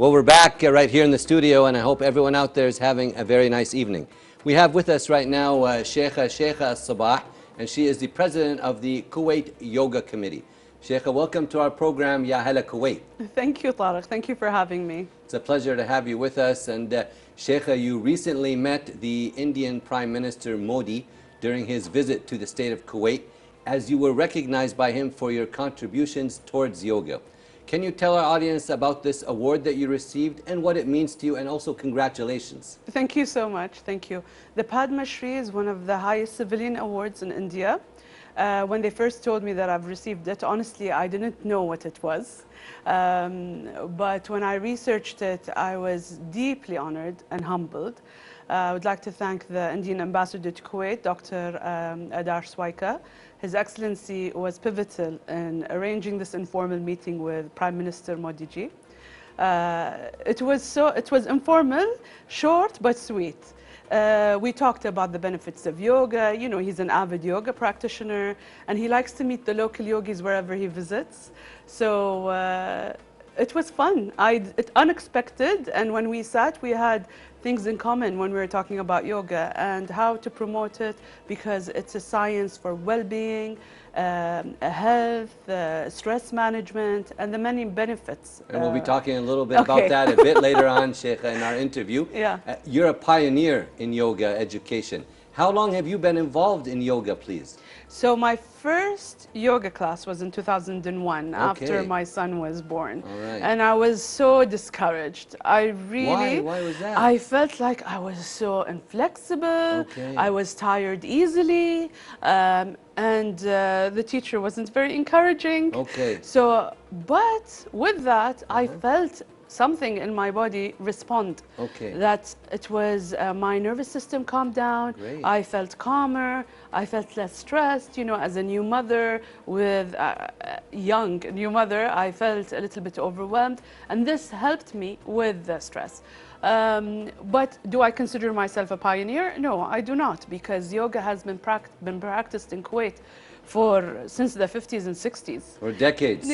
Well, we're back right here in the studio, and I hope everyone out there is having a very nice evening. We have with us right now Sheikha Alsabah, and she is the president of the Kuwait Yoga Committee. Sheikha, welcome to our program, Ya Hala Kuwait. Thank you, Tariq. Thank you for having me. It's a pleasure to have you with us. And Sheikha, you recently met the Indian Prime Minister Modi during his visit to the state of Kuwait, as you were recognized by him for your contributions towards yoga. Can you tell our audience about this award that you received and what it means to you, and also congratulations? Thank you so much. Thank you. The Padma Shri is one of the highest civilian awards in India. When they first told me that I've received it, honestly, I didn't know what it was. But when I researched it, I was deeply honored and humbled. I would like to thank the Indian ambassador to Kuwait, Dr. Adar Swaika. His Excellency was pivotal in arranging this informal meeting with Prime Minister Modi ji. It was informal, short but sweet. We talked about the benefits of yoga. You know, he's an avid yoga practitioner, and he likes to meet the local yogis wherever he visits. So it was fun. It's unexpected, and when we sat, we had things in common when we were talking about yoga and how to promote it, because it's a science for well-being, health, stress management, and the many benefits. And we'll be talking a little bit about that a bit later on, Sheikha, in our interview. Yeah. You're a pioneer in yoga education. How long have you been involved in yoga, please? So my first yoga class was in 2001, after my son was born. All right. And I was so discouraged. I really... Why was that? I felt like I was so inflexible. I was tired easily. And the teacher wasn't very encouraging. So, but with that, I felt something in my body respond. That it was my nervous system calmed down. I felt calmer. I felt less stressed. You know, as a new mother with a young new mother, I felt a little bit overwhelmed, and this helped me with the stress. But do I consider myself a pioneer? No, I do not, because yoga has been practiced in Kuwait since the 50s and 60s. For decades.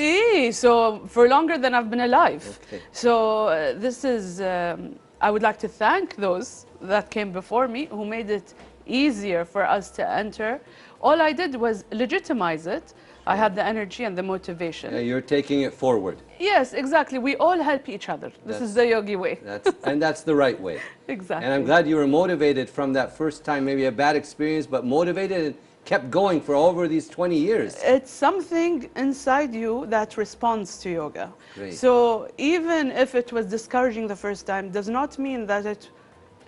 So for longer than I've been alive. So this is, I would like to thank those that came before me who made it easier for us to enter. All I did was legitimize it. I had the energy and the motivation. You're taking it forward. Yes, exactly. We all help each other. This is the yogi way. And that's the right way. Exactly. And I'm glad you were motivated from that first time, maybe a bad experience, but motivated and kept going for over these 20 years. It's something inside you that responds to yoga. So even if it was discouraging the first time, does not mean that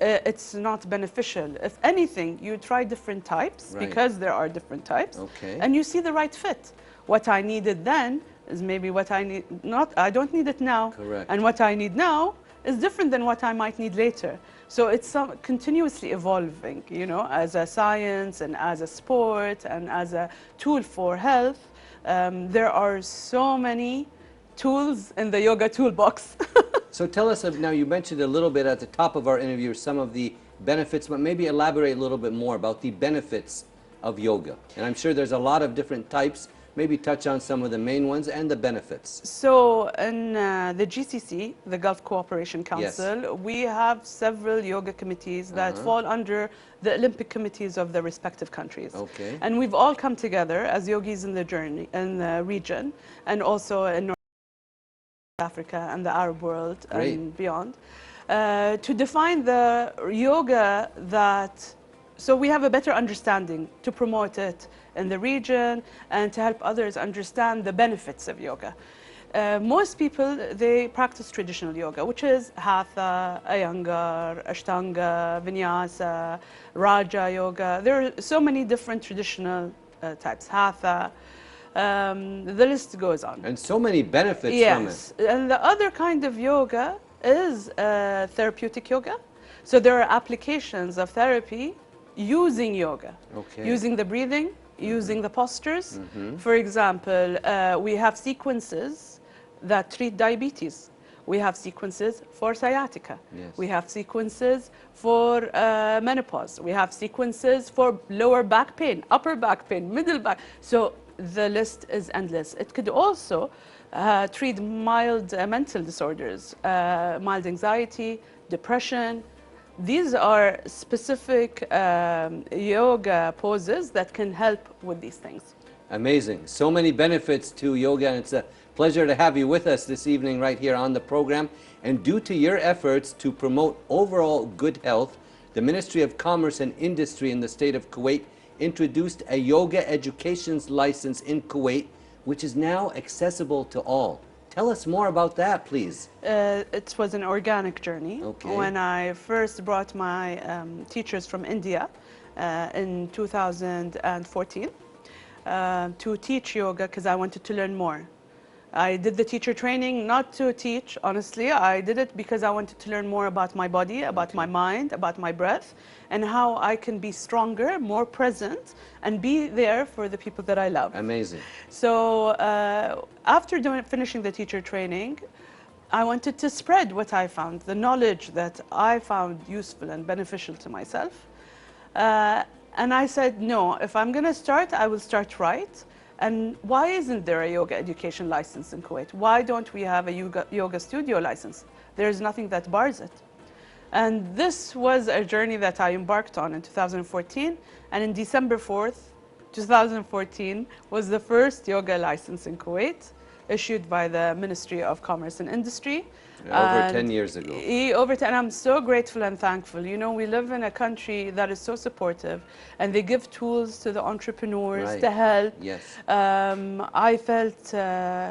it's not beneficial. If anything, you try different types, because there are different types, and you see the right fit. What I needed then is maybe what I need I don't need it now. And what I need now is different than what I might need later. So it's continuously evolving, you know, as a science and as a sport and as a tool for health. There are so many tools in the yoga toolbox. So tell us, now you mentioned a little bit at the top of our interview some of the benefits, but maybe elaborate a little bit more about the benefits of yoga. And I'm sure there's a lot of different types. Maybe touch on some of the main ones and the benefits. So in the GCC, the Gulf Cooperation Council, we have several yoga committees that fall under the Olympic committees of the respective countries. And we've all come together as yogis in the region, and also in North Africa and the Arab world and beyond, to define the yoga so we have a better understanding to promote it in the region and to help others understand the benefits of yoga. Most people, they practice traditional yoga, which is Hatha, Iyengar, Ashtanga, Vinyasa, Raja yoga. There are so many different traditional types, Hatha. The list goes on. And so many benefits from it. And the other kind of yoga is therapeutic yoga. So there are applications of therapy using yoga, using the breathing, using the postures. For example, we have sequences that treat diabetes. We have sequences for sciatica. We have sequences for menopause. We have sequences for lower back pain, upper back pain, middle back. So the list is endless. It could also treat mild mental disorders, mild anxiety, depression. These are specific yoga poses that can help with these things. Amazing. So many benefits to yoga, and it's a pleasure to have you with us this evening right here on the program. And due to your efforts to promote overall good health, the Ministry of Commerce and Industry in the state of Kuwait introduced a yoga education license in Kuwait, which is now accessible to all. Tell us more about that, please. It was an organic journey. Okay. When I first brought my teachers from India in 2014 to teach yoga because I wanted to learn more. I did the teacher training not to teach, honestly. I did it because I wanted to learn more about my body, about my mind, about my breath, and how I can be stronger, more present, and be there for the people that I love. Amazing. So after finishing the teacher training, I wanted to spread what I found, the knowledge that I found useful and beneficial to myself. And I said, no, if I'm going to start, I will start right. And why isn't there a yoga education license in Kuwait? Why don't we have a yoga studio license? There's nothing that bars it. And this was a journey that I embarked on in 2014. And in December 4th, 2014 was the first yoga license in Kuwait, issued by the Ministry of Commerce and Industry. Over 10 years ago. Over 10, I'm so grateful and thankful. You know, we live in a country that is so supportive, and they give tools to the entrepreneurs to help. Yes. I felt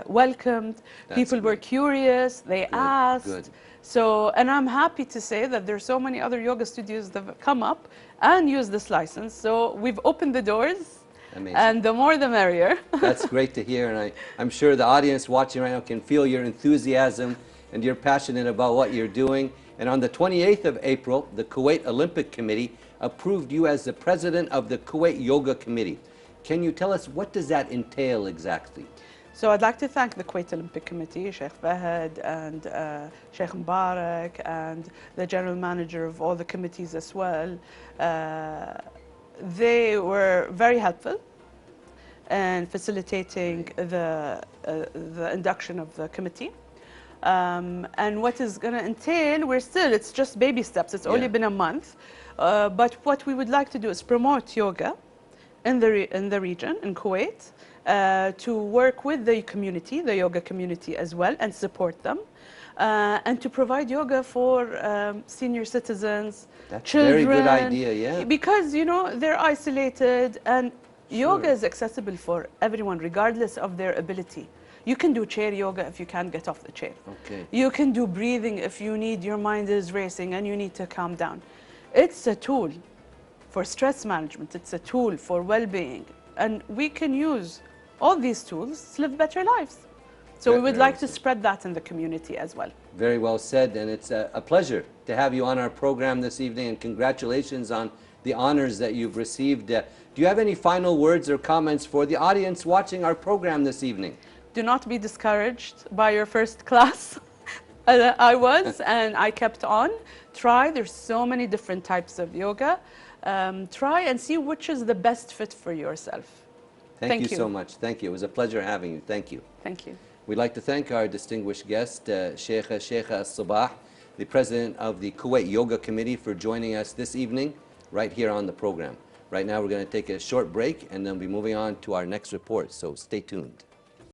welcomed. People were curious. They asked. Good. So, and I'm happy to say that there's so many other yoga studios that have come up and use this license. So we've opened the doors. Amazing. And the more the merrier. That's great to hear, and I'm sure the audience watching right now can feel your enthusiasm and you're passionate about what you're doing. And on the 28th of April, the Kuwait Olympic Committee approved you as the president of the Kuwait Yoga Committee. Can you tell us, what does that entail exactly? So I'd like to thank the Kuwait Olympic Committee, Sheikh Fahad and Sheikh Mubarak, and the general manager of all the committees as well. They were very helpful in facilitating the induction of the committee. And what is going to entail, it's just baby steps. It's only been a month. But what we would like to do is promote yoga in the region, in Kuwait, to work with the community, the yoga community as well, and support them. And to provide yoga for senior citizens, children. Very good idea, yeah. Because, you know, they're isolated, and yoga is accessible for everyone, regardless of their ability. You can do chair yoga if you can't get off the chair. Okay. You can do breathing if your mind is racing and you need to calm down. It's a tool for stress management. It's a tool for well-being. And we can use all these tools to live better lives. So we would like to spread that in the community as well. Very well said, and it's a pleasure to have you on our program this evening, and congratulations on the honors that you've received. Do you have any final words or comments for the audience watching our program this evening? Do not be discouraged by your first class. I was, and I kept on. Try, there's so many different types of yoga. Try and see which is the best fit for yourself. Thank you so much. Thank you. It was a pleasure having you. Thank you. Thank you. We'd like to thank our distinguished guest, Sheikha Alsabah, the president of the Kuwait Yoga Committee, for joining us this evening right here on the program. Right now we're going to take a short break and then we'll be moving on to our next report, so stay tuned.